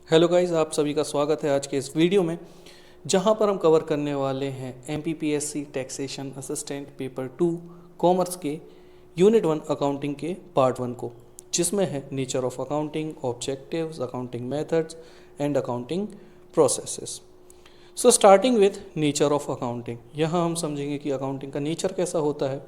Hello guys, आप सभी का स्वागत है आज के इस वीडियो में, जहां पर हम कवर करने वाले हैं MPPSC taxation assistant paper 2 commerce के यूनिट 1 अकाउंटिंग के पार्ट 1 को, जिसमें है nature of accounting, objectives, accounting methods and accounting processes. So starting with nature of accounting, यहाँ हम समझेंगे कि अकाउंटिंग का नेचर कैसा होता है।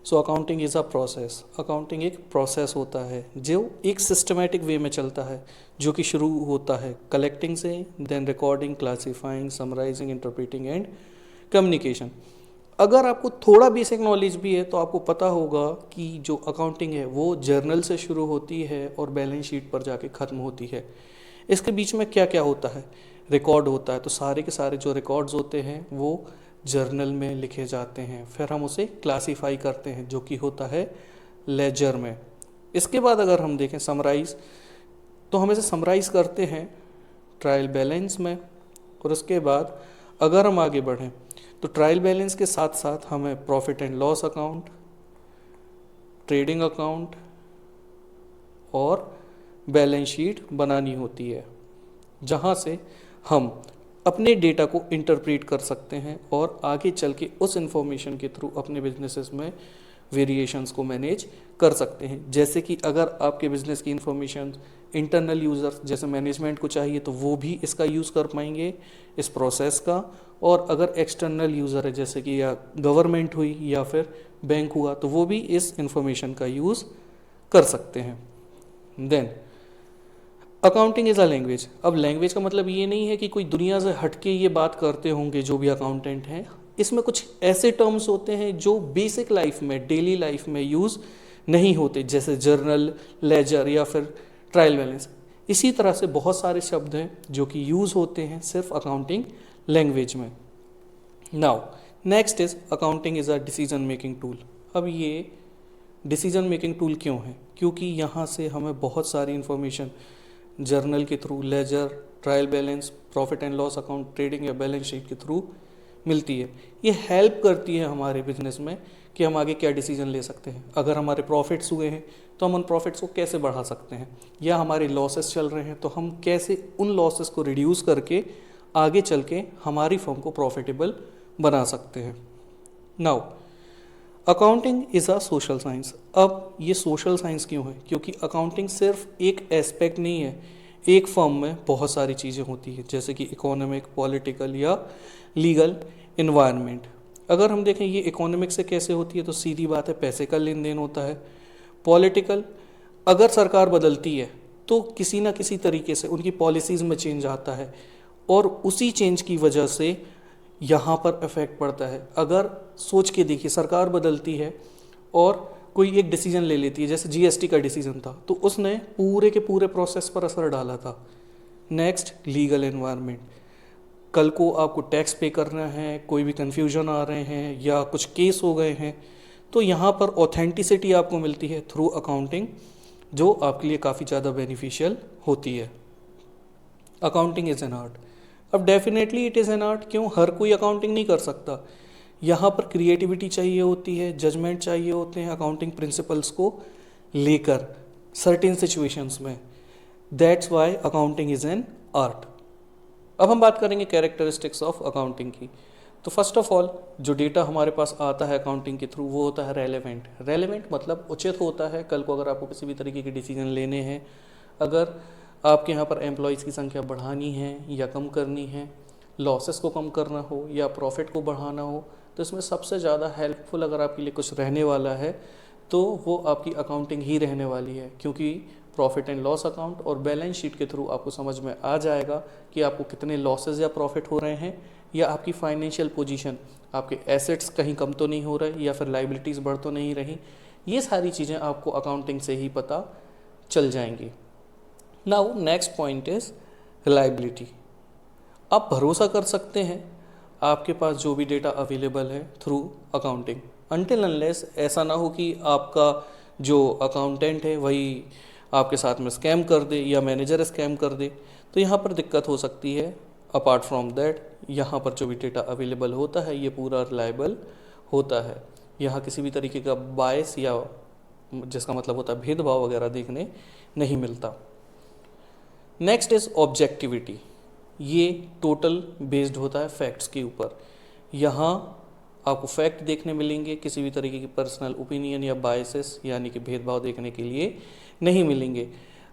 So accounting is a process. Accounting एक प्रोसेस होता है जो एक सिस्टमेटिक वे में चलता है, जो कि शुरू होता है कलेक्टिंग से, then recording, classifying, summarizing, interpreting and communication. अगर आपको थोड़ा बेसिक नॉलेज भी है तो आपको पता होगा कि जो अकाउंटिंग है वो जर्नल से शुरू होती है और बैलेंस शीट पर जाके ख़त्म होती है। इसके बीच में क्या क्या होता है, रिकॉर्ड होता है, तो सारे के सारे जो रिकॉर्ड्स होते हैं वो जर्नल में लिखे जाते हैं, फिर हम उसे क्लासीफाई करते हैं जो कि होता है लेजर में। इसके बाद अगर हम देखें समराइज, तो हम इसे समराइज करते हैं ट्रायल बैलेंस में। और उसके बाद अगर हम आगे बढ़ें तो ट्रायल बैलेंस के साथ साथ हमें profit and loss account, trading account और बैलेंस शीट बनानी होती है, जहाँ से हम अपने डेटा को इंटरप्रेट कर सकते हैं और आगे चल के उस इंफॉर्मेशन के थ्रू अपने बिजनेसेस में वेरिएशंस को मैनेज कर सकते हैं। जैसे कि अगर आपके बिजनेस की इंफॉर्मेशन इंटरनल यूज़र जैसे मैनेजमेंट को चाहिए तो वो भी इसका यूज़ कर पाएंगे, इस प्रोसेस का। और अगर एक्सटर्नल यूज़र है जैसे कि या गवर्नमेंट हुई या फिर बैंक हुआ, तो वो भी इस इंफॉर्मेशन का यूज़ कर सकते हैं। Then accounting is a language. अब लैंग्वेज का मतलब ये नहीं है कि कोई दुनिया से हटके ये बात करते होंगे जो भी अकाउंटेंट हैं। इसमें कुछ ऐसे टर्म्स होते हैं जो बेसिक लाइफ में, डेली लाइफ में यूज़ नहीं होते, जैसे जर्नल, लेजर या फिर ट्रायल बैलेंस। इसी तरह से बहुत सारे शब्द हैं जो कि यूज़ होते हैं सिर्फ अकाउंटिंग लैंग्वेज में। Now next is accounting is a decision making tool. अब ये डिसीजन मेकिंग टूल क्यों है? क्योंकि यहाँ से हमें बहुत सारी इंफॉर्मेशन जर्नल के through, ledger, trial balance, profit and loss account, trading या बैलेंस शीट के थ्रू मिलती है। ये हेल्प करती है हमारे बिजनेस में कि हम आगे क्या डिसीजन ले सकते हैं। अगर हमारे प्रॉफिट्स हुए हैं तो हम उन प्रॉफिट्स को कैसे बढ़ा सकते हैं, या हमारे लॉसेस चल रहे हैं तो हम कैसे उन लॉसेस को रिड्यूस करके आगे चल के हमारी फर्म को प्रॉफिटेबल बना सकते हैं। Now accounting is a social science. अब ये सोशल साइंस क्यों है? क्योंकि अकाउंटिंग सिर्फ एक एस्पेक्ट नहीं है, एक फर्म में बहुत सारी चीज़ें होती हैं, जैसे कि इकोनॉमिक, पॉलिटिकल या लीगल इन्वायरमेंट। अगर हम देखें ये इकोनॉमिक से कैसे होती है, तो सीधी बात है, पैसे का लेन देन होता है। पॉलिटिकल, अगर सरकार बदलती है तो किसी ना किसी तरीके से उनकी पॉलिसीज़ में चेंज आता है और उसी चेंज की वजह से यहाँ पर इफेक्ट पड़ता है। अगर सोच के देखिए, सरकार बदलती है और कोई एक डिसीजन ले लेती है, जैसे जीएसटी का डिसीजन था, तो उसने पूरे के पूरे प्रोसेस पर असर डाला था। Next, legal environment. कल को आपको टैक्स पे करना है, कोई भी कन्फ्यूजन आ रहे हैं या कुछ केस हो गए हैं, तो यहाँ पर ऑथेंटिसिटी आपको मिलती है थ्रू अकाउंटिंग, जो आपके लिए काफ़ी ज़्यादा बेनिफिशियल होती है। Accounting is an art. अब definitely it is an art. क्यों? हर कोई अकाउंटिंग नहीं कर सकता। यहाँ पर क्रिएटिविटी चाहिए होती है, जजमेंट चाहिए होते हैं अकाउंटिंग प्रिंसिपल्स को लेकर सर्टेन सिचुएशंस में। That's why accounting is an art. अब हम बात करेंगे कैरेक्टरिस्टिक्स ऑफ अकाउंटिंग की। तो फर्स्ट ऑफ ऑल, जो डेटा हमारे पास आता है अकाउंटिंग के थ्रू वो होता है रेलेवेंट। रेलेवेंट मतलब उचित होता है। कल को अगर आपको किसी भी तरीके के डिसीजन लेने हैं, अगर आपके यहाँ पर एम्प्लॉयज़ की संख्या बढ़ानी है या कम करनी है, लॉसेस को कम करना हो या प्रॉफिट को बढ़ाना हो, तो इसमें सबसे ज़्यादा हेल्पफुल अगर आपके लिए कुछ रहने वाला है तो वो आपकी अकाउंटिंग ही रहने वाली है। क्योंकि प्रॉफिट एंड लॉस अकाउंट और बैलेंस शीट के थ्रू आपको समझ में आ जाएगा कि आपको कितने लॉसेस या प्रॉफिट हो रहे हैं, या आपकी फाइनेंशियल पोजीशन, आपके एसेट्स कहीं कम तो नहीं हो रहे या फिर लाइबिलिटीज़ बढ़ तो नहीं रही। ये सारी चीज़ें आपको अकाउंटिंग से ही पता चल जाएंगी। Now next point is reliability. आप भरोसा कर सकते हैं आपके पास जो भी डेटा अवेलेबल है थ्रू अकाउंटिंग, अनटिल अनलेस ऐसा ना हो कि आपका जो अकाउंटेंट है वही आपके साथ में स्कैम कर दे या मैनेजर स्कैम कर दे, तो यहाँ पर दिक्कत हो सकती है। अपार्ट फ्रॉम दैट, यहाँ पर जो भी डेटा अवेलेबल होता है ये पूरा रिलायबल होता है। यहाँ किसी भी तरीके का बायस या जिसका मतलब होता है भेदभाव वगैरह देखने नहीं मिलता। नेक्स्ट इज ऑब्जेक्टिविटी, ये टोटल बेस्ड होता है फैक्ट्स के ऊपर। यहाँ आपको फैक्ट देखने मिलेंगे, किसी भी तरीके की पर्सनल ओपिनियन या बायसेस यानी कि भेदभाव देखने के लिए नहीं मिलेंगे।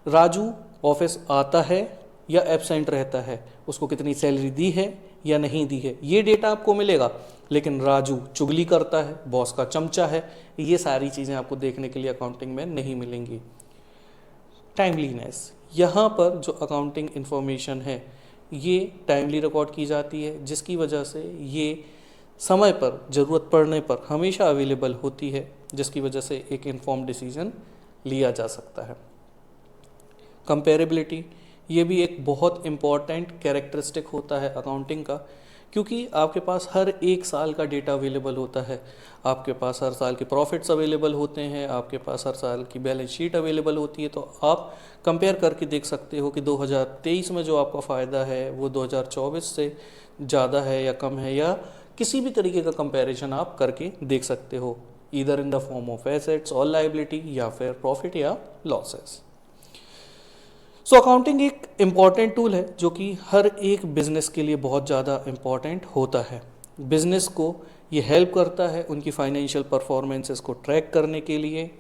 राजू ऑफिस आता है या एब्सेंट रहता है, उसको कितनी सैलरी दी है या नहीं दी है, ये डेटा आपको मिलेगा। लेकिन राजू चुगली करता है, बॉस का चमचा है, ये सारी चीज़ें आपको देखने के लिए अकाउंटिंग में नहीं मिलेंगी। टाइमलीनेस, यहाँ पर जो अकाउंटिंग इन्फॉर्मेशन है ये टाइमली रिकॉर्ड की जाती है, जिसकी वजह से ये समय पर ज़रूरत पड़ने पर हमेशा अवेलेबल होती है, जिसकी वजह से एक इन्फॉर्म डिसीजन लिया जा सकता है। कंपेरेबिलिटी, ये भी एक बहुत इम्पॉर्टेंट कैरेक्टरिस्टिक होता है अकाउंटिंग का, क्योंकि आपके पास हर एक साल का डेटा अवेलेबल होता है, आपके पास हर साल के प्रॉफिट्स अवेलेबल होते हैं, आपके पास हर साल की बैलेंस शीट अवेलेबल होती है। तो आप कंपेयर करके देख सकते हो कि 2023 में जो आपका फ़ायदा है वो 2024 से ज़्यादा है या कम है, या किसी भी तरीके का कंपैरिजन आप करके देख सकते हो, either in the form of assets और लायबिलिटी या फिर प्रॉफिट या लॉसेस। सो अकाउंटिंग एक इम्पॉर्टेंट टूल है जो कि हर एक बिजनेस के लिए बहुत ज़्यादा इम्पॉर्टेंट होता है। बिजनेस को ये हेल्प करता है उनकी फाइनेंशियल परफॉर्मेंसेस को ट्रैक करने के लिए,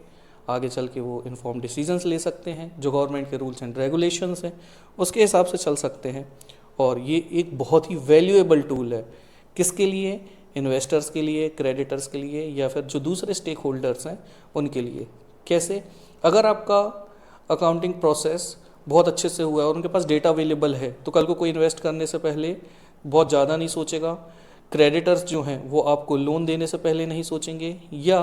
आगे चल के वो इन्फॉर्म डिसीजंस ले सकते हैं, जो गवर्नमेंट के रूल्स एंड रेगुलेशंस हैं उसके हिसाब से चल सकते हैं। और ये एक बहुत ही वैल्यूएबल टूल है, किसके लिए? इन्वेस्टर्स के लिए, क्रेडिटर्स के लिए, या फिर जो दूसरे स्टेक होल्डर्स हैं उनके लिए। कैसे? अगर आपका अकाउंटिंग प्रोसेस बहुत अच्छे से हुआ है और उनके पास डेटा अवेलेबल है, तो कल को कोई इन्वेस्ट करने से पहले बहुत ज़्यादा नहीं सोचेगा। क्रेडिटर्स जो हैं वो आपको लोन देने से पहले नहीं सोचेंगे, या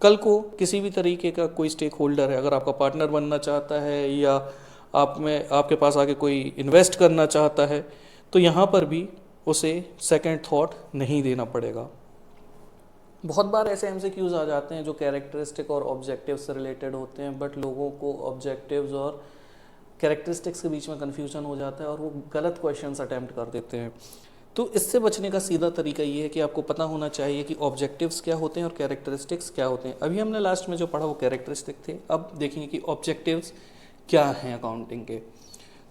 कल को किसी भी तरीके का कोई स्टेक होल्डर है, अगर आपका पार्टनर बनना चाहता है या आपके पास आके कोई इन्वेस्ट करना चाहता है, तो यहाँ पर भी उसे सेकंड थॉट नहीं देना पड़ेगा। बहुत बार ऐसे एमसीक्यूज आ जाते हैं जो कैरेक्टरिस्टिक और ऑब्जेक्टिव्स से रिलेटेड होते हैं, बट लोगों को ऑब्जेक्टिव्स और कैरेक्टरिस्टिक्स के बीच में कन्फ्यूजन हो जाता है और वो गलत क्वेश्चंस अटैम्प्ट कर देते हैं। तो इससे बचने का सीधा तरीका ये है कि आपको पता होना चाहिए कि ऑब्जेक्टिव्स क्या होते हैं और कैरेक्टरिस्टिक्स क्या होते हैं। अभी हमने लास्ट में जो पढ़ा वो कैरेक्टरिस्टिक थे, अब देखेंगे कि ऑब्जेक्टिव्स क्या हैं अकाउंटिंग के।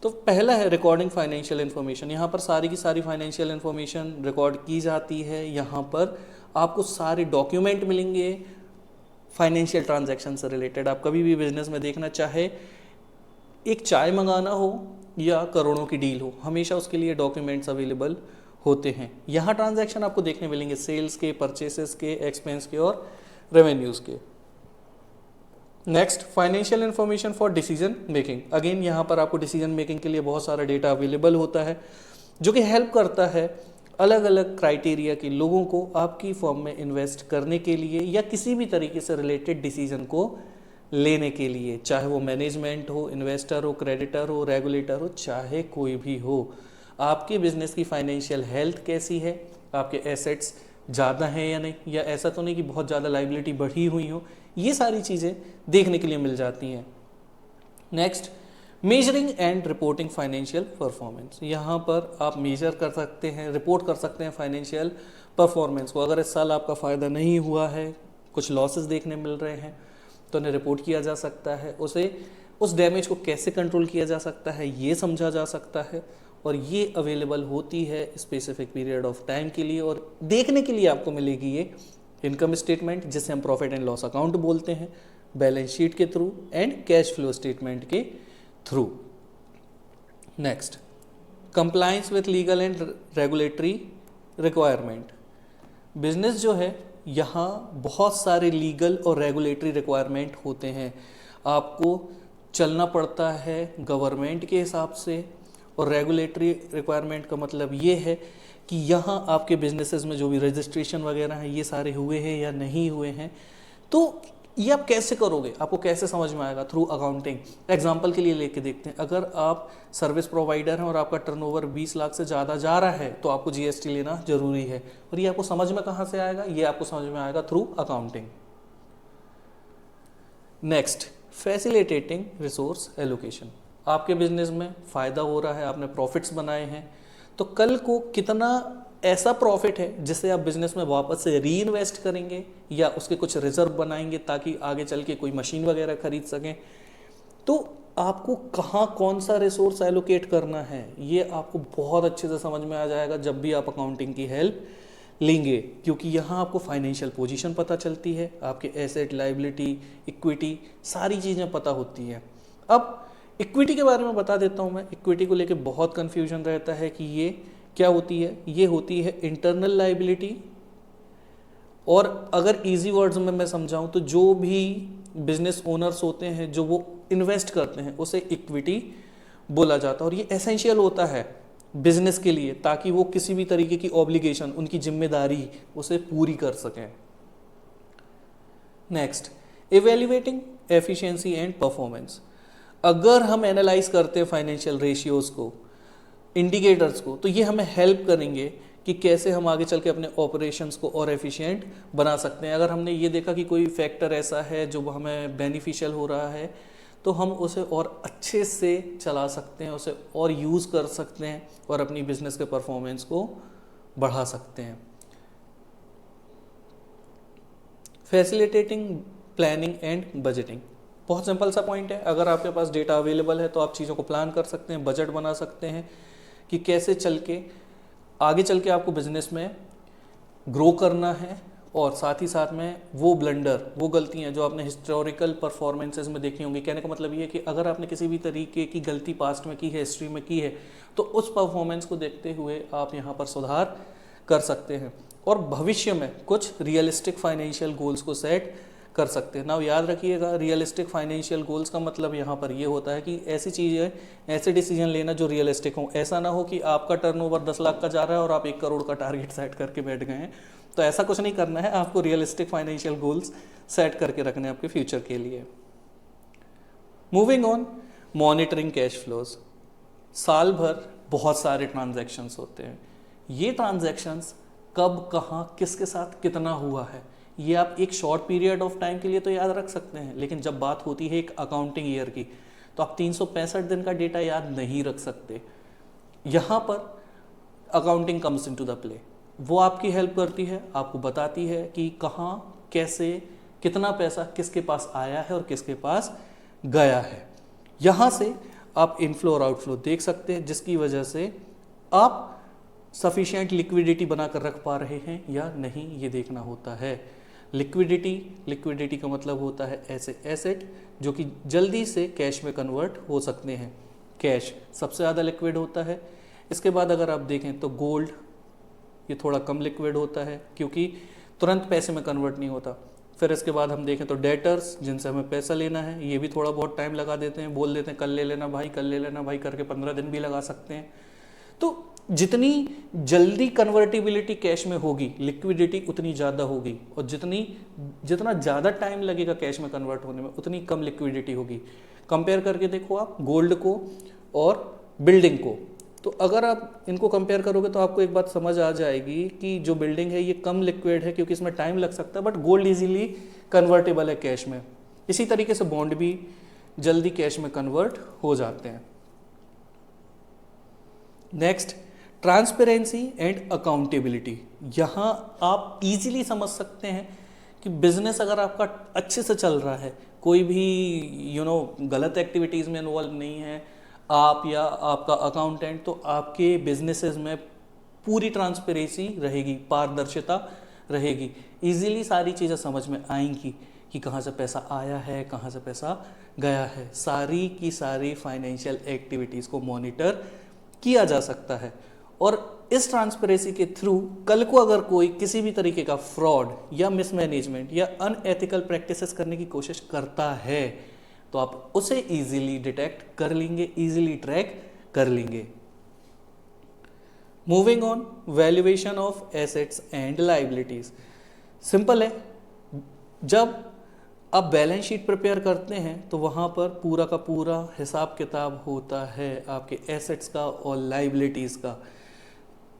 तो पहला है रिकॉर्डिंग फाइनेंशियल इन्फॉर्मेशन। यहाँ पर सारी की सारी फाइनेंशियल इन्फॉर्मेशन रिकॉर्ड की जाती है। यहाँ पर आपको सारे डॉक्यूमेंट मिलेंगे फाइनेंशियल ट्रांजैक्शन से रिलेटेड। आप कभी भी बिजनेस में देखना चाहे एक चाय मंगाना हो या करोड़ों की डील हो, हमेशा उसके लिए डॉक्यूमेंट्स अवेलेबल होते हैं। यहाँ ट्रांजैक्शन आपको देखने मिलेंगे सेल्स के, परचेसेस के, एक्सपेंस के और रेवेन्यूज़ के। Next, financial information for decision making. Again यहाँ पर आपको डिसीजन मेकिंग के लिए बहुत सारा डेटा अवेलेबल होता है, जो कि हेल्प करता है अलग अलग क्राइटेरिया के लोगों को आपकी फर्म में इन्वेस्ट करने के लिए या किसी भी तरीके से रिलेटेड डिसीजन को लेने के लिए, चाहे वो मैनेजमेंट हो, इन्वेस्टर हो, क्रेडिटर हो, रेगुलेटर हो, चाहे कोई भी हो। आपके बिजनेस की फाइनेंशियल हेल्थ कैसी है, आपके एसेट्स ज़्यादा हैं या नहीं, या ऐसा तो नहीं कि बहुत ज़्यादा लाइबिलिटी बढ़ी हुई हो, ये सारी चीज़ें देखने के लिए मिल जाती हैं। Next, measuring and reporting financial performance. यहाँ पर आप मेजर कर सकते हैं, रिपोर्ट कर सकते हैं फाइनेंशियल परफॉर्मेंस को। अगर इस साल आपका फ़ायदा नहीं हुआ है, कुछ लॉसेस देखने मिल रहे हैं, तो उन्हें रिपोर्ट किया जा सकता है, उस डैमेज को कैसे कंट्रोल किया जा सकता है ये समझा जा सकता है, और ये अवेलेबल होती है स्पेसिफिक पीरियड ऑफ टाइम के लिए। और देखने के लिए आपको मिलेगी ये इनकम स्टेटमेंट, जिसे हम प्रॉफिट एंड लॉस अकाउंट बोलते हैं, बैलेंस शीट के through and cash flow statement के through. Next, compliance with legal and regulatory requirement. Business जो है, यहाँ बहुत सारे लीगल और रेगुलेटरी रिक्वायरमेंट होते हैं। आपको चलना पड़ता है गवर्नमेंट के हिसाब से, और रेगुलेटरी रिक्वायरमेंट का मतलब ये है कि यहाँ आपके बिजनेसेस में जो भी रजिस्ट्रेशन वगैरह हैं ये सारे हुए हैं या नहीं हुए हैं। तो ये आप कैसे करोगे, आपको कैसे समझ में आएगा? Through accounting. एग्जांपल के लिए लेके देखते हैं, अगर आप सर्विस प्रोवाइडर हैं और आपका टर्नओवर 20 लाख से ज़्यादा जा रहा है, तो आपको जीएसटी लेना जरूरी है। और ये आपको समझ में कहाँ से आएगा? ये आपको समझ में आएगा through accounting. Next, facilitating resource allocation. आपके बिजनेस में फ़ायदा हो रहा है, आपने प्रॉफिट्स बनाए हैं, तो कल को कितना ऐसा प्रॉफिट है जिसे आप बिजनेस में वापस से री इन्वेस्ट करेंगे या उसके कुछ रिजर्व बनाएंगे ताकि आगे चल के कोई मशीन वगैरह खरीद सकें। तो आपको कहाँ कौन सा रिसोर्स एलोकेट करना है ये आपको बहुत अच्छे से समझ में आ जाएगा जब भी आप अकाउंटिंग की हेल्प लेंगे, क्योंकि यहाँ आपको फाइनेंशियल पोजीशन पता चलती है, आपके एसेट, लायबिलिटी, इक्विटी, सारी चीज़ें पता होती हैं। अब इक्विटी के बारे में बता देता हूँ मैं। इक्विटी को लेके बहुत कन्फ्यूजन रहता है कि ये क्या होती है। ये होती है इंटरनल लायबिलिटी, और अगर इजी वर्ड्स में मैं समझाऊं तो जो भी बिजनेस ओनर्स होते हैं जो वो इन्वेस्ट करते हैं उसे इक्विटी बोला जाता है, और ये एसेंशियल होता है बिजनेस के लिए ताकि वो किसी भी तरीके की ऑब्लिगेशन, उनकी जिम्मेदारी उसे पूरी कर सकें। Next, evaluating efficiency and performance. अगर हम एनालाइज करते हैं फाइनेंशियल रेशियोज को, इंडिकेटर्स को, तो ये हमें हेल्प करेंगे कि कैसे हम आगे चल के अपने ऑपरेशंस को और एफिशिएंट बना सकते हैं। अगर हमने ये देखा कि कोई फैक्टर ऐसा है जो हमें बेनिफिशियल हो रहा है तो हम उसे और अच्छे से चला सकते हैं, उसे और यूज़ कर सकते हैं और अपनी बिजनेस के परफॉर्मेंस को बढ़ा सकते हैं। फैसिलिटेटिंग प्लानिंग एंड बजटिंग, बहुत सिंपल सा पॉइंट है। अगर आपके पास डेटा अवेलेबल है तो आप चीज़ों को प्लान कर सकते हैं, बजट बना सकते हैं कि कैसे चल के आगे चल के आपको बिजनेस में ग्रो करना है, और साथ ही साथ में वो ब्लंडर, वो गलतियां जो आपने हिस्टोरिकल परफॉर्मेंसेस में देखी होंगी। कहने का मतलब ये है कि अगर आपने किसी भी तरीके की गलती पास्ट में की है, हिस्ट्री में की है, तो उस परफॉर्मेंस को देखते हुए आप यहाँ पर सुधार कर सकते हैं और भविष्य में कुछ रियलिस्टिक फाइनेंशियल गोल्स को सेट कर सकते हैं। नाउ याद रखिएगा, रियलिस्टिक फाइनेंशियल गोल्स का मतलब यहाँ पर ये होता है कि ऐसी चीज़ें, ऐसे डिसीजन लेना जो रियलिस्टिक हो। ऐसा ना हो कि आपका टर्नओवर 10 लाख का जा रहा है और आप 1 करोड़ का टारगेट सेट करके बैठ गए हैं, तो ऐसा कुछ नहीं करना है। आपको रियलिस्टिक फाइनेंशियल गोल्स सेट करके रखने हैं आपके फ्यूचर के लिए। Moving on, monitoring cash flows. साल भर बहुत सारे ट्रांजैक्शंस होते हैं। ये ट्रांजैक्शंस कब, कहाँ, किसके साथ कितना हुआ है, ये आप एक शॉर्ट पीरियड ऑफ टाइम के लिए तो याद रख सकते हैं, लेकिन जब बात होती है एक अकाउंटिंग ईयर की तो आप 365 दिन का डेटा याद नहीं रख सकते। यहाँ पर accounting comes into the play. वो आपकी हेल्प करती है, आपको बताती है कि कहाँ, कैसे, कितना पैसा किसके पास आया है और किसके पास गया है। यहाँ से आप इनफ्लो और आउटफ्लो देख सकते हैं, जिसकी वजह से आप सफिशिएंट लिक्विडिटी बनाकर रख पा रहे हैं या नहीं, ये देखना होता है। लिक्विडिटी का मतलब होता है ऐसे एसेट जो कि जल्दी से कैश में कन्वर्ट हो सकते हैं। कैश सबसे ज़्यादा लिक्विड होता है। इसके बाद अगर आप देखें तो गोल्ड, ये थोड़ा कम लिक्विड होता है क्योंकि तुरंत पैसे में कन्वर्ट नहीं होता। फिर इसके बाद हम देखें तो डेटर्स, जिनसे हमें पैसा लेना है, ये भी थोड़ा बहुत टाइम लगा देते हैं, बोल देते हैं कल ले लेना भाई, कल ले लेना भाई करके 15 दिन भी लगा सकते हैं। तो जितनी जल्दी कन्वर्टिबिलिटी कैश में होगी, लिक्विडिटी उतनी ज़्यादा होगी, और जितना ज़्यादा टाइम लगेगा कैश में कन्वर्ट होने में उतनी कम लिक्विडिटी होगी। कंपेयर करके देखो आप गोल्ड को और बिल्डिंग को, तो अगर आप इनको कंपेयर करोगे तो आपको एक बात समझ आ जाएगी कि जो बिल्डिंग है ये कम लिक्विड है क्योंकि इसमें टाइम लग सकता है, बट गोल्ड इजीली कन्वर्टेबल है कैश में। इसी तरीके से बॉन्ड भी जल्दी कैश में कन्वर्ट हो जाते हैं। Next, transparency and accountability. यहाँ आप इजीली समझ सकते हैं कि बिजनेस अगर आपका अच्छे से चल रहा है, कोई भी गलत एक्टिविटीज़ में इन्वॉल्व नहीं है आप या आपका अकाउंटेंट, तो आपके बिजनेसेस में पूरी ट्रांसपेरेंसी रहेगी, पारदर्शिता रहेगी। इजीली सारी चीज़ें समझ में आएंगी कि कहाँ से पैसा आया है, कहाँ से पैसा गया है। सारी की सारी फाइनेंशियल एक्टिविटीज़ को मॉनिटर किया जा सकता है, और इस ट्रांसपेरेंसी के थ्रू कल को अगर कोई किसी भी तरीके का फ्रॉड या मिसमैनेजमेंट या अनएथिकल प्रैक्टिसेस करने की कोशिश करता है तो आप उसे इजीली डिटेक्ट कर लेंगे, इजीली ट्रैक कर लेंगे। Moving on, valuation of assets and liabilities. Simple है, जब आप बैलेंस शीट प्रिपेयर करते हैं तो वहाँ पर पूरा का पूरा हिसाब किताब होता है आपके एसेट्स का और लायबिलिटीज़ का।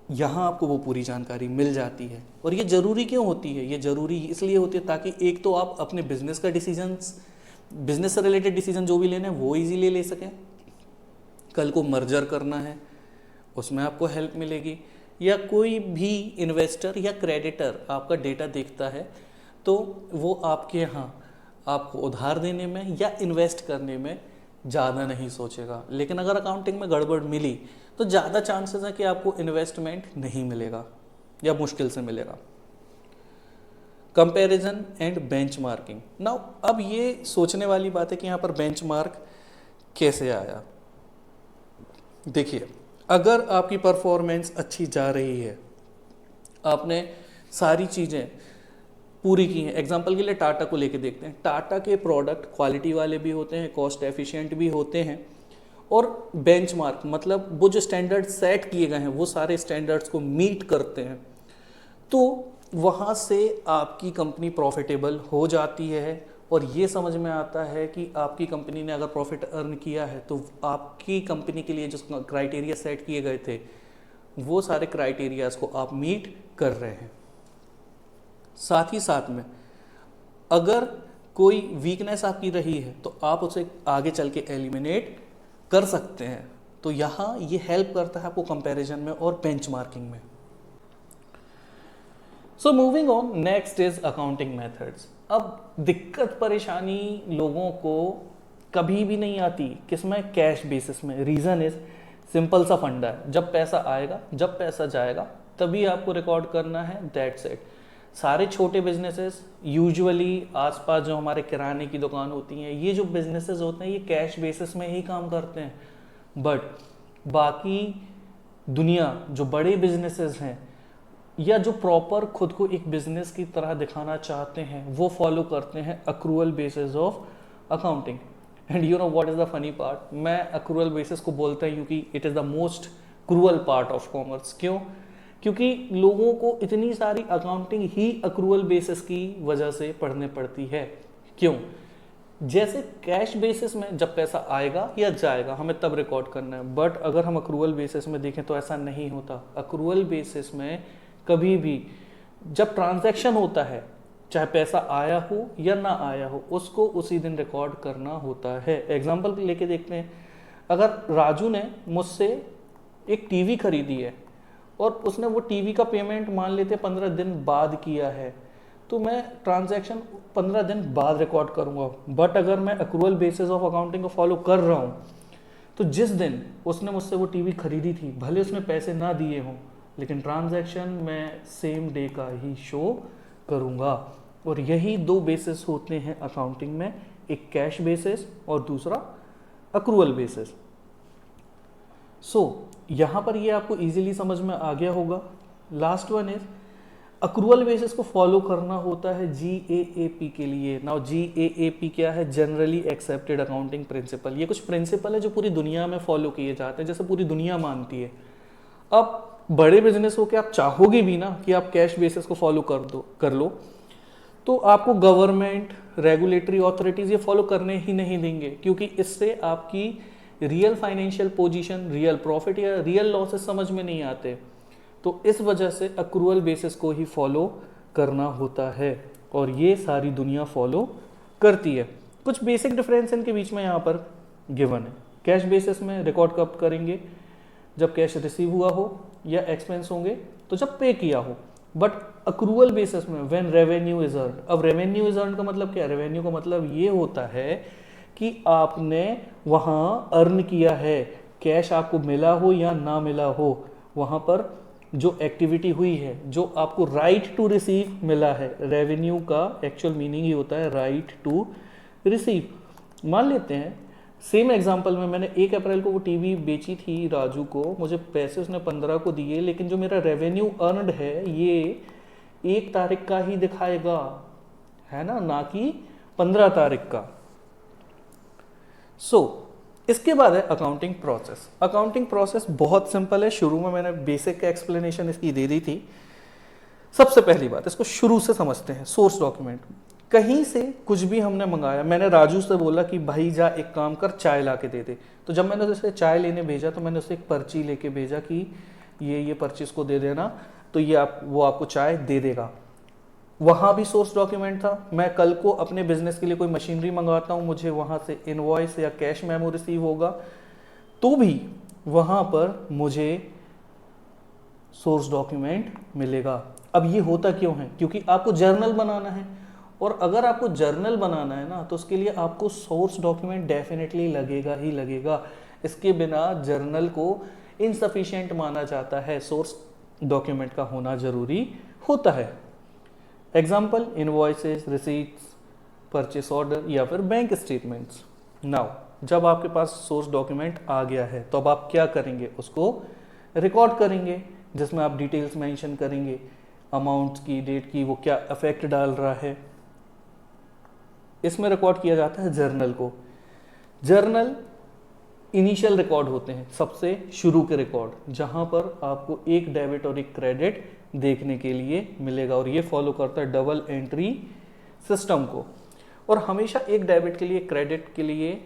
यहाँ आपको वो पूरी जानकारी मिल जाती है। और ये ज़रूरी क्यों होती है? ये ज़रूरी इसलिए होती है ताकि एक तो आप अपने बिजनेस का डिसीजंस, बिजनेस से रिलेटेड डिसीजन जो भी लेना है वो इजीली ले सकें। कल को मर्जर करना है उसमें आपको हेल्प मिलेगी, या कोई भी इन्वेस्टर या क्रेडिटर आपका डेटा देखता है तो वो आपके यहाँ आपको उधार देने में या इन्वेस्ट करने में ज़्यादा नहीं सोचेगा। लेकिन अगर अकाउंटिंग में गड़बड़ मिली तो ज़्यादा चांसेस है कि आपको इन्वेस्टमेंट नहीं मिलेगा या मुश्किल से मिलेगा। Comparison and benchmarking. नाउ अब ये सोचने वाली बात है कि यहाँ पर बेंचमार्क कैसे आया। देखिए, अगर आपकी परफॉर्मेंस अच्छी जा रही है, आपने सारी चीज़ें पूरी की हैं, एग्जांपल के लिए टाटा को लेके देखते हैं। टाटा के प्रोडक्ट क्वालिटी वाले भी होते हैं, कॉस्ट एफिशिएंट भी होते हैं, और बेंचमार्क मतलब वो जो स्टैंडर्ड सेट किए गए हैं वो सारे स्टैंडर्ड्स को मीट करते हैं, तो वहाँ से आपकी कंपनी प्रॉफिटेबल हो जाती है। और ये समझ में आता है कि आपकी कंपनी ने अगर प्रॉफिट अर्न किया है तो आपकी कंपनी के लिए जो क्राइटेरिया सेट किए गए थे वो सारे क्राइटेरियाज को आप मीट कर रहे हैं। साथ ही साथ में अगर कोई वीकनेस आपकी रही है तो आप उसे आगे चल के एलिमिनेट कर सकते हैं। तो यहाँ ये हेल्प करता है आपको कंपैरिजन में और बेंचमार्किंग में। So moving on, next is accounting methods. अब दिक्कत परेशानी लोगों को कभी भी नहीं आती किसमें, कैश बेसिस में। रीज़न इज सिंपल सा फंडा है, जब पैसा आएगा जब पैसा जाएगा तभी आपको रिकॉर्ड करना है, दैट्स इट। सारे छोटे बिजनेसेस यूजुअली आसपास जो हमारे किराने की दुकान होती हैं, ये जो बिजनेसेस होते हैं ये कैश बेसिस में ही काम करते हैं। बट बाकी दुनिया जो बड़े बिजनेसेस हैं या जो प्रॉपर खुद को एक बिजनेस की तरह दिखाना चाहते हैं वो फॉलो करते हैं accrual basis of accounting. And you know what is the funny part, मैं अक्रूअल बेसिस को बोलता हूँ क्योंकि it is the most cruel part of commerce. क्यों? क्योंकि लोगों को इतनी सारी अकाउंटिंग ही अक्रूअल बेसिस की वजह से पढ़ने पड़ती है। क्यों? जैसे कैश बेसिस में जब पैसा आएगा या जाएगा हमें तब रिकॉर्ड करना है, बट अगर हम अक्रूअल बेसिस में देखें तो ऐसा नहीं होता। अक्रूअल बेसिस में कभी भी जब ट्रांजैक्शन होता है, चाहे पैसा आया हो या ना आया हो, उसको उसी दिन रिकॉर्ड करना होता है। एग्जाम्पल लेके देखते हैं, अगर राजू ने मुझसे एक टीवी खरीदी है और उसने वो टीवी का पेमेंट मान लेते 15 दिन बाद किया है, तो मैं ट्रांजैक्शन 15 दिन बाद रिकॉर्ड करूंगा। बट अगर मैं अक्रूअल बेसिस ऑफ अकाउंटिंग को फॉलो कर रहा हूँ तो जिस दिन उसने मुझसे वो टीवी खरीदी थी, भले उसने पैसे ना दिए हों, लेकिन ट्रांजैक्शन मैं सेम डे का ही शो करूंगा। और यही दो बेसिस होते हैं अकाउंटिंग में, एक कैश बेसिस और दूसरा अक्रूअल बेसिस। सो यहाँ पर ये आपको इजीली समझ में आ गया होगा। Last one is accrual basis को फॉलो करना होता है GAAP के लिए। नाउ GAAP क्या है? Generally accepted accounting principle. ये कुछ प्रिंसिपल है जो पूरी दुनिया में फॉलो किए जाते हैं, जैसे पूरी दुनिया मानती है। अब बड़े बिजनेस हो के आप चाहोगे भी ना कि आप कैश बेसिस को फॉलो कर लो, तो आपको गवर्नमेंट, रेगुलेटरी अथॉरिटीज ये फॉलो करने ही नहीं देंगे, क्योंकि इससे आपकी real financial position, real profit या रियल लॉसेस समझ में नहीं आते। तो इस वजह से अक्रूअल बेसिस को ही फॉलो करना होता है और ये सारी दुनिया फॉलो करती है। कुछ बेसिक डिफरेंस इनके बीच में यहाँ पर गिवन है। कैश बेसिस में रिकॉर्ड कब करेंगे? जब कैश रिसीव हुआ हो या एक्सपेंस होंगे तो जब पे किया हो। बट अक्रूअल बेसिस में व्हेन रेवेन्यू इज अर्न। अब रेवेन्यू इज अर्न का मतलब क्या है? रेवेन्यू का मतलब ये होता है कि आपने वहाँ अर्न किया है, कैश आपको मिला हो या ना मिला हो, वहाँ पर जो एक्टिविटी हुई है, जो आपको राइट टू रिसीव मिला है। रेवेन्यू का एक्चुअल मीनिंग ही होता है राइट टू रिसीव। मान लेते हैं सेम एग्जांपल में मैंने 1 अप्रैल को वो टीवी बेची थी राजू को, मुझे पैसे उसने 15 को दिए, लेकिन जो मेरा रेवेन्यू अर्नड है ये 1 तारीख का ही दिखाएगा, है ना कि 15 तारीख का। इसके बाद है अकाउंटिंग प्रोसेस। अकाउंटिंग प्रोसेस बहुत सिंपल है। शुरू में मैंने बेसिक एक्सप्लेनेशन इसकी दे दी थी। सबसे पहली बात, इसको शुरू से समझते हैं। सोर्स डॉक्यूमेंट, कहीं से कुछ भी हमने मंगाया, मैंने राजू से बोला कि भाई जा एक काम कर, चाय ला के दे दे। तो जब मैंने उसे चाय लेने भेजा तो मैंने उसे एक पर्ची लेके भेजा कि ये पर्ची इसको दे देना, तो वो आपको चाय दे देगा। वहाँ भी सोर्स डॉक्यूमेंट था। मैं कल को अपने बिजनेस के लिए कोई मशीनरी मंगवाता हूँ, मुझे वहाँ से इनवॉइस या कैश मेमो रिसीव होगा, तो भी वहाँ पर मुझे सोर्स डॉक्यूमेंट मिलेगा। अब ये होता क्यों है? क्योंकि आपको जर्नल बनाना है और अगर आपको जर्नल बनाना है ना, तो उसके लिए आपको सोर्स डॉक्यूमेंट डेफिनेटली लगेगा ही लगेगा। इसके बिना जर्नल को इनसफिशिएंट माना जाता है, सोर्स डॉक्यूमेंट का होना जरूरी होता है। Example, invoices, receipts, purchase order या फिर बैंक स्टेटमेंट्स। नाउ जब आपके पास सोर्स डॉक्यूमेंट आ गया है तो अब आप क्या करेंगे, उसको रिकॉर्ड करेंगे, जिसमें आप डिटेल्स मेंशन करेंगे, अमाउंट की, डेट की, वो क्या इफेक्ट डाल रहा है। इसमें रिकॉर्ड किया जाता है जर्नल को। जर्नल इनिशियल रिकॉर्ड होते हैं, सबसे शुरू के रिकॉर्ड, जहां पर आपको एक डेबिट और एक क्रेडिट देखने के लिए मिलेगा, और ये फॉलो करता है डबल एंट्री सिस्टम को। और हमेशा एक डेबिट के लिए, क्रेडिट के लिए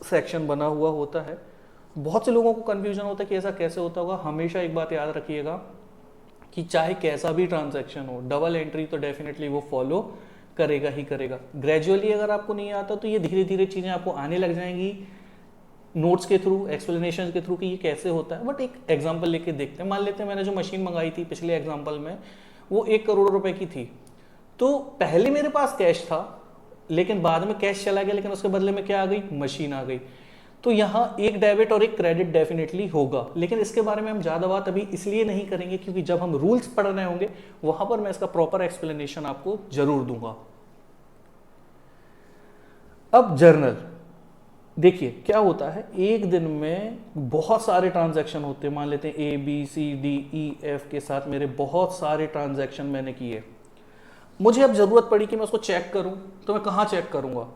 सेक्शन बना हुआ होता है। बहुत से लोगों को कंफ्यूजन होता है कि ऐसा कैसे होता होगा। हमेशा एक बात याद रखिएगा कि चाहे कैसा भी ट्रांजैक्शन हो, डबल एंट्री तो डेफिनेटली वो फॉलो करेगा ही करेगा। ग्रेजुअली अगर आपको नहीं आता तो ये धीरे धीरे चीज़ें आपको आने लग जाएंगी, नोट्स के थ्रू, एक्सप्लेनेशन के थ्रू कि ये कैसे होता है। बट एक एग्जांपल लेके देखते हैं। मान लेते हैं मैंने जो मशीन मंगाई थी पिछले एग्जांपल में, वो 1 करोड़ रुपए की थी। तो पहले मेरे पास कैश था, लेकिन बाद में कैश चला गया, लेकिन उसके बदले में क्या आ गई, मशीन आ गई। तो यहाँ एक डेबिट और एक क्रेडिट डेफिनेटली होगा, लेकिन इसके बारे में हम ज़्यादा बात अभी इसलिए नहीं करेंगे क्योंकि जब हम रूल्स पढ़ रहे होंगे वहां पर मैं इसका प्रॉपर एक्सप्लेनेशन आपको जरूर दूंगा। अब जर्नल देखिए क्या होता है, एक दिन में बहुत सारे ट्रांजैक्शन होते हैं। मान लेते हैं ABCDEF के साथ मेरे बहुत सारे ट्रांजैक्शन मैंने किए। मुझे अब जरूरत पड़ी कि मैं उसको चेक करूं, तो मैं कहाँ चेक करूंगा,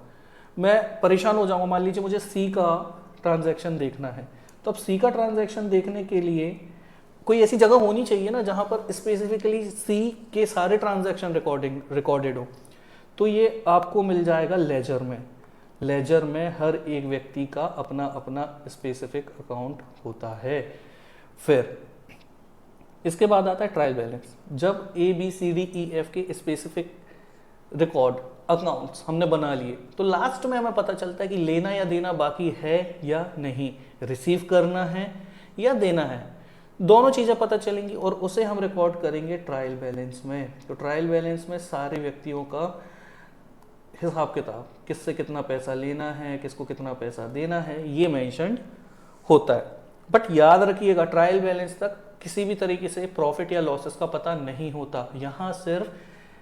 मैं परेशान हो जाऊंगा। मान लीजिए मुझे C का ट्रांजैक्शन देखना है, तो अब C का ट्रांजैक्शन देखने के लिए कोई ऐसी जगह होनी चाहिए ना जहां पर स्पेसिफिकली C के सारे ट्रांजैक्शन रिकॉर्डेड हो। तो ये आपको मिल जाएगा लेजर में। लेजर में हर एक व्यक्ति का अपना अपना स्पेसिफिक अकाउंट होता है। फिर इसके बाद आता है ट्रायल बैलेंस। जब ABCDEF के स्पेसिफिक रिकॉर्ड अकाउंट्स हमने बना लिए, तो लास्ट में हमें पता चलता है कि लेना या देना बाकी है या नहीं, रिसीव करना है या देना है, दोनों चीज़ें पता चलेंगी और उसे हम रिकॉर्ड करेंगे ट्रायल बैलेंस में। तो ट्रायल बैलेंस में सारे व्यक्तियों का हिसाब किताब, किससे कितना पैसा लेना है, किसको कितना पैसा देना है, ये मेंशन्ड होता है। बट याद रखिएगा ट्रायल बैलेंस तक किसी भी तरीके से प्रॉफिट या लॉसेस का पता नहीं होता। यहाँ सिर्फ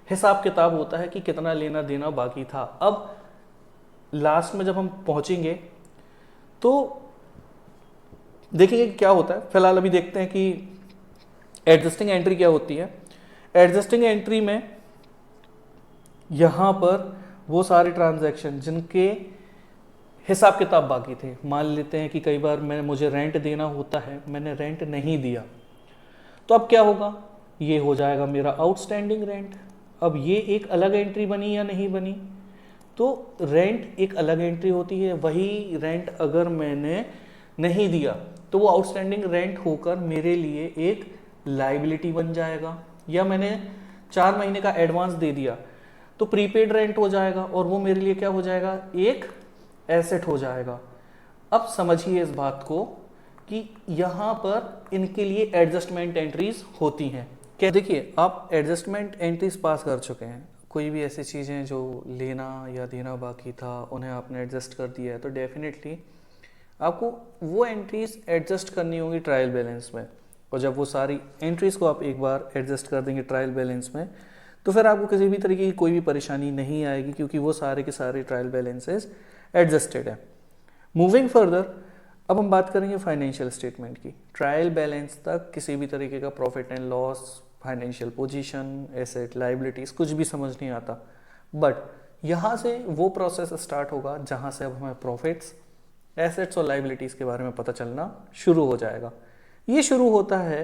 हिसाब किताब होता है कि कितना लेना देना बाकी था। अब लास्ट में जब हम पहुंचेंगे तो देखिए क्या होता है। फिलहाल अभी देखते हैं कि एडजस्टिंग एंट्री क्या होती है। एडजस्टिंग एंट्री में यहां पर वो सारे ट्रांजैक्शन जिनके हिसाब किताब बाकी थे, मान लेते हैं कि कई बार मुझे रेंट देना होता है, मैंने रेंट नहीं दिया, तो अब क्या होगा, ये हो जाएगा मेरा आउटस्टैंडिंग रेंट। अब ये एक अलग एंट्री बनी या नहीं बनी, तो रेंट एक अलग एंट्री होती है। वही रेंट अगर मैंने नहीं दिया तो वो आउटस्टैंडिंग रेंट होकर मेरे लिए एक लाइबिलिटी बन जाएगा। या मैंने 4 महीने का एडवांस दे दिया तो प्रीपेड रेंट हो जाएगा और वो मेरे लिए क्या हो जाएगा, एक एसेट हो जाएगा। अब समझिए इस बात को कि यहाँ पर इनके लिए एडजस्टमेंट एंट्रीज होती हैं। क्या देखिए, आप एडजस्टमेंट एंट्रीज पास कर चुके हैं, कोई भी ऐसी चीज़ें जो लेना या देना बाकी था उन्हें आपने एडजस्ट कर दिया है, तो डेफिनेटली आपको वो एंट्रीज एडजस्ट करनी होगी ट्रायल बैलेंस में। और जब वो सारी एंट्रीज को आप एक बार एडजस्ट कर देंगे ट्रायल बैलेंस में, तो फिर आपको किसी भी तरीके की कोई भी परेशानी नहीं आएगी, क्योंकि वो सारे के सारे ट्रायल बैलेंसेस एडजस्टेड है। मूविंग फर्दर, अब हम बात करेंगे फाइनेंशियल स्टेटमेंट की। ट्रायल बैलेंस तक किसी भी तरीके का profit and loss, financial position, asset, liabilities कुछ भी समझ नहीं आता। बट यहाँ से वो प्रोसेस स्टार्ट होगा जहाँ से अब हमें प्रॉफिट्स, एसेट्स और लाइबिलिटीज के बारे में पता चलना शुरू हो जाएगा। ये शुरू होता है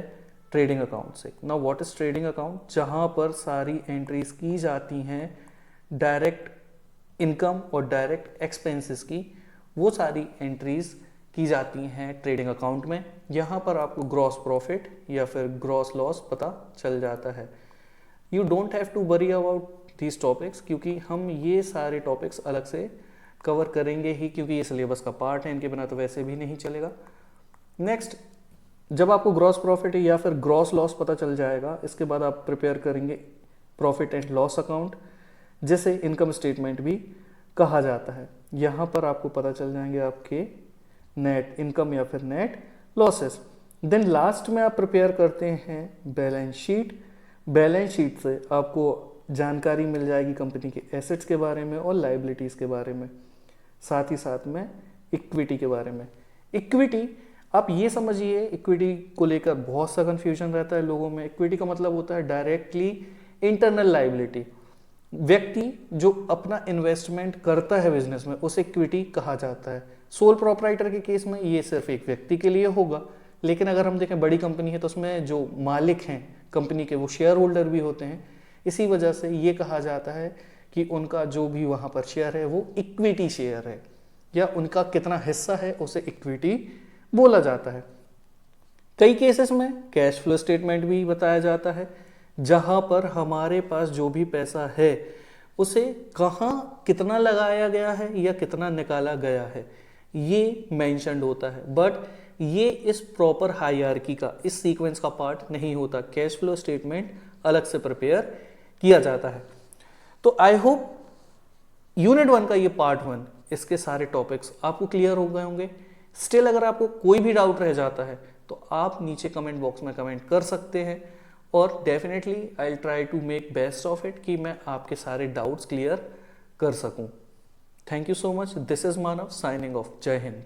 ट्रेडिंग अकाउंट से। Now what is trading account, जहाँ पर सारी एंट्रीज की जाती हैं डायरेक्ट इनकम और डायरेक्ट एक्सपेंसेस की, वो सारी एंट्रीज की जाती हैं ट्रेडिंग अकाउंट में। यहाँ पर आपको ग्रॉस प्रॉफिट या फिर ग्रॉस लॉस पता चल जाता है। You don't have to worry about these topics, क्योंकि हम ये सारे टॉपिक्स अलग से कवर करेंगे ही, क्योंकि ये सिलेबस का पार्ट है, इनके बिना तो वैसे भी नहीं चलेगा। नेक्स्ट, जब आपको ग्रॉस प्रॉफिट या फिर ग्रॉस लॉस पता चल जाएगा, इसके बाद आप प्रिपेयर करेंगे प्रॉफिट एंड लॉस अकाउंट, जिसे इनकम स्टेटमेंट भी कहा जाता है। यहाँ पर आपको पता चल जाएंगे आपके नेट इनकम या फिर नेट लॉसेस। देन लास्ट में आप प्रिपेयर करते हैं बैलेंस शीट। बैलेंस शीट से आपको जानकारी मिल जाएगी कंपनी के एसेट्स के बारे में और लाइबिलिटीज़ के बारे में, साथ ही साथ में इक्विटी के बारे में। इक्विटी आप ये समझिए, इक्विटी को लेकर बहुत सा कंफ्यूजन रहता है लोगों में। इक्विटी का मतलब होता है डायरेक्टली इंटरनल लाइबिलिटी। व्यक्ति जो अपना इन्वेस्टमेंट करता है बिजनेस में उसे इक्विटी कहा जाता है। सोल प्रोप्राइटर के केस में ये सिर्फ एक व्यक्ति के लिए होगा, लेकिन अगर हम देखें बड़ी कंपनी है तो उसमें जो मालिक हैं कंपनी के वो शेयर होल्डर भी होते हैं। इसी वजह से ये कहा जाता है कि उनका जो भी वहाँ पर शेयर है वो इक्विटी शेयर है, या उनका कितना हिस्सा है उसे इक्विटी बोला जाता है। कई केसेस में कैश फ्लो स्टेटमेंट भी बताया जाता है, जहां पर हमारे पास जो भी पैसा है उसे कहाँ कितना लगाया गया है या कितना निकाला गया है ये मेंशन्ड होता है। बट ये इस प्रॉपर हायरार्की का, इस सीक्वेंस का पार्ट नहीं होता। कैश फ्लो स्टेटमेंट अलग से प्रिपेयर किया जाता है। तो आई होप यूनिट 1 का ये पार्ट 1 इसके सारे टॉपिक्स आपको क्लियर हो गए होंगे। स्टिल अगर आपको कोई भी डाउट रह जाता है तो आप नीचे कमेंट बॉक्स में कमेंट कर सकते हैं, और definitely I will try to make best of it कि मैं आपके सारे डाउट्स क्लियर कर सकूं। Thank you so much. This is Manav signing off. जय हिंद।